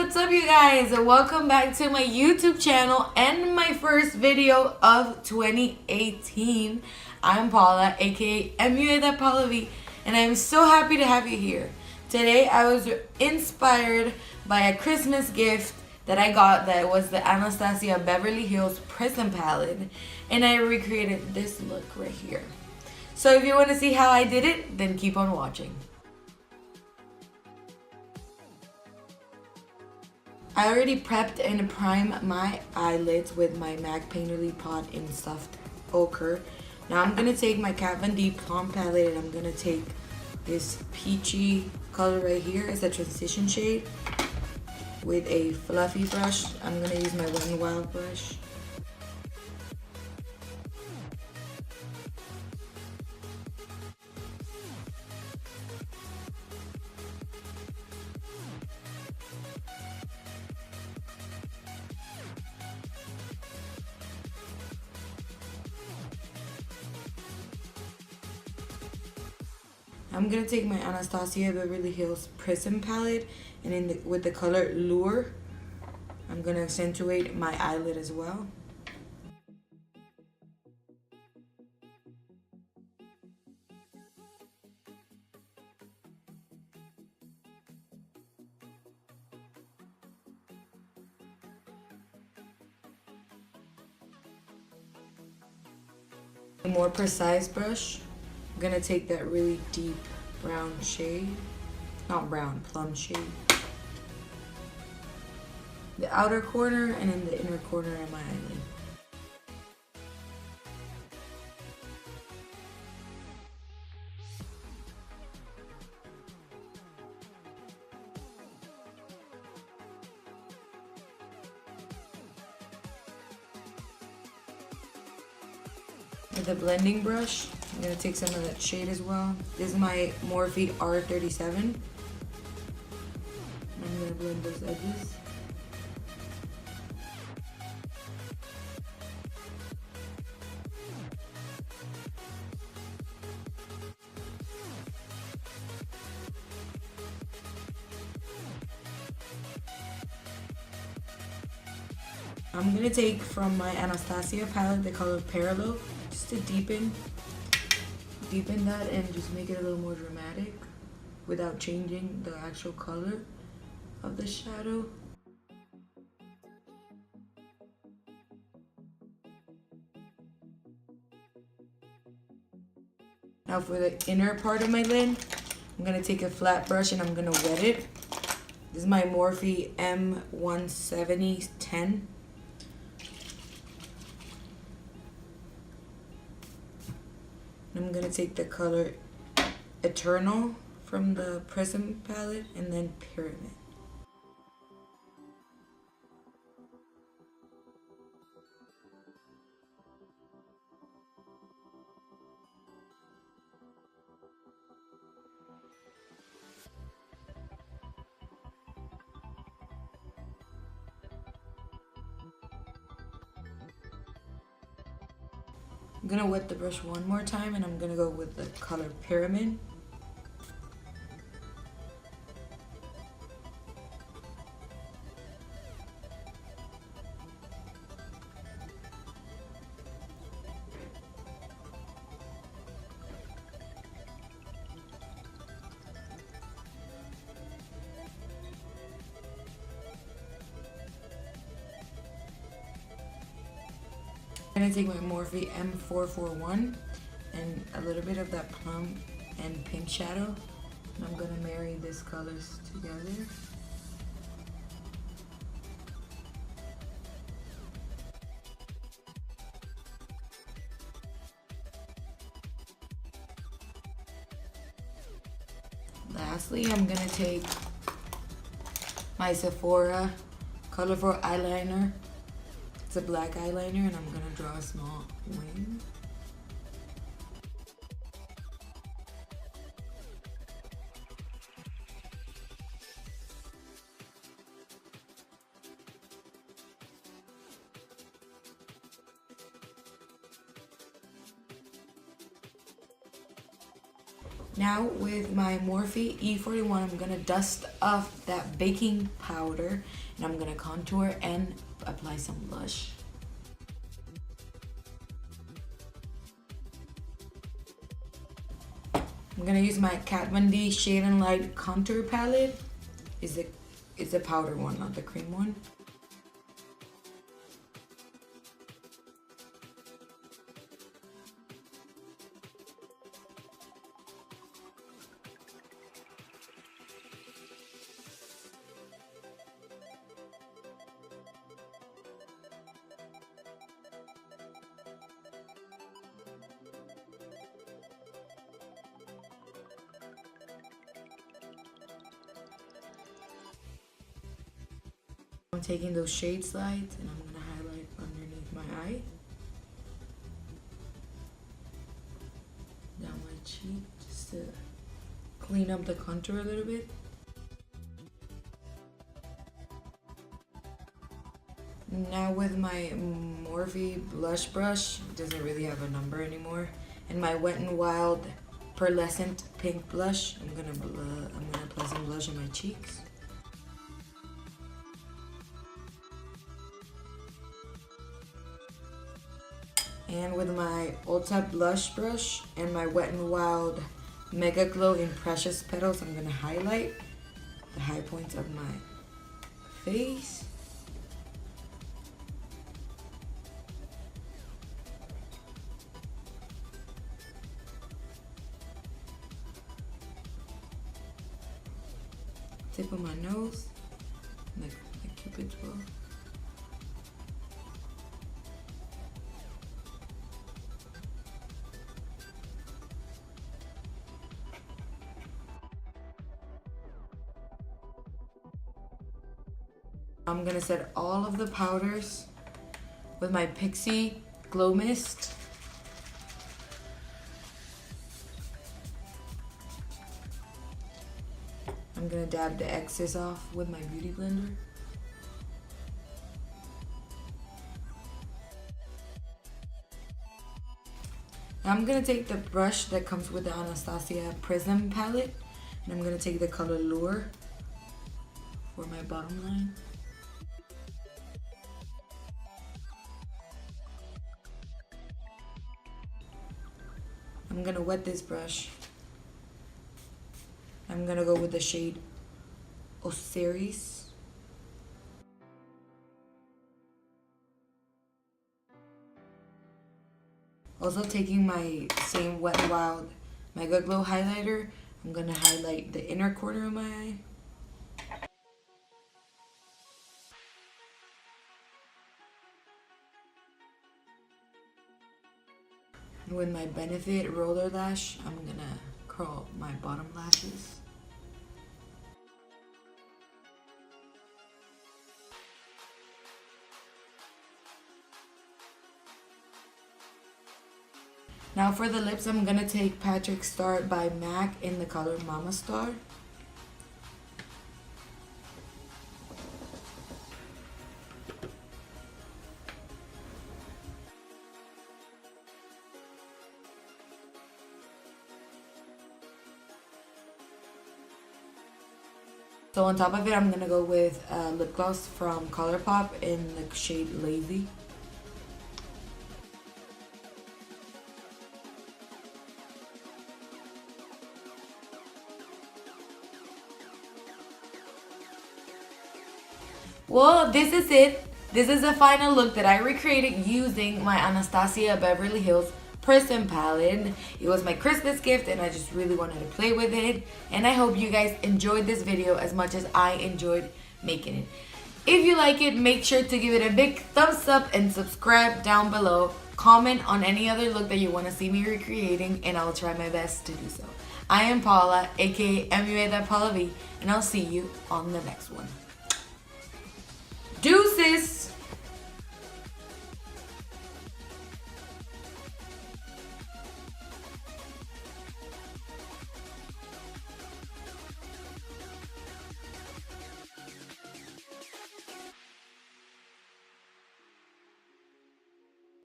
what's up you guys? Welcome back to my YouTube channel and my first video of 2018. I'm Paula, aka mua.paulav, and I'm so happy to have you here. Today I was inspired by a Christmas gift that I got that was the Anastasia Beverly Hills Prism palette, and I recreated this look right here. So if you want to see how I did it, then keep on watching. I already prepped and primed my eyelids with my MAC Painterly Pot in Soft Ochre. Now I'm going to take my Kat Von D Plum palette and I'm going to take this peachy color right here as a transition shade with a fluffy brush. I'm going to use my Wet n Wild brush. I'm gonna take my Anastasia Beverly Hills Prism palette and with the color Lure, I'm gonna accentuate my eyelid as well. A more precise brush. I'm gonna take that really deep brown shade, not brown, plum shade, the outer corner and in the inner corner of my eyelid. With the blending brush, I'm going to take some of that shade as well. This is my Morphe R37. I'm going to blend those edges. I'm going to take from my Anastasia palette the color Parallel just to deepen that and just make it a little more dramatic without changing the actual color of the shadow. Now for the inner part of my lid, I'm going to take a flat brush and I'm going to wet it. This is my Morphe M17010. I'm going to take the color Eternal from the Prism palette and then Pyramid. I'm gonna wet the brush one more time and I'm gonna go with the color Pyramid. I'm gonna take my Morphe M441 and a little bit of that plum and pink shadow, and I'm gonna marry these colors together. Lastly, I'm gonna take my Sephora Colorful eyeliner. It's a black eyeliner and I'm going to draw a small wing. Now with my Morphe E41, I'm gonna dust off that baking powder and I'm gonna contour and apply some blush. I'm gonna use my Kat Von D Shade and Light contour palette. It's a powder one, not the cream one. I'm taking those shade slides and I'm gonna highlight underneath my eye, down my cheek, just to clean up the contour a little bit. Now with my Morphe blush brush, it doesn't really have a number anymore, and my Wet n Wild pearlescent pink blush, I'm gonna apply some blush on my cheeks. And with my Ulta blush brush and my Wet n Wild Mega Glow in Precious Petals, I'm gonna highlight the high points of my face. Tip of my nose, like Cupid's bow. I'm gonna set all of the powders with my Pixie Glow Mist. I'm gonna dab the excess off with my beauty blender. Now I'm gonna take the brush that comes with the Anastasia Prism palette and I'm gonna take the color Lure for my bottom line. I'm gonna wet this brush. I'm gonna go with the shade Osiris. Also taking my same Wet n Wild Mega Glow highlighter, I'm gonna highlight the inner corner of my eye. And with my Benefit Roller Lash, I'm gonna curl my bottom lashes. Now for the lips, I'm gonna take Patrick Star by MAC in the color Mama Star. So on top of it, I'm gonna go with lip gloss from Colourpop in the shade Lazy. Well, this is it. This is the final look that I recreated using my Anastasia Beverly Hills Prism palette. It was my Christmas gift and I just really wanted to play with it. And I hope you guys enjoyed this video as much as I enjoyed making it. If you like it, make sure to give it a big thumbs up and subscribe down below. Comment on any other look that you want to see me recreating and I'll try my best to do so. I am Paula, aka mua.paulav, and I'll see you on the next one. Deuces!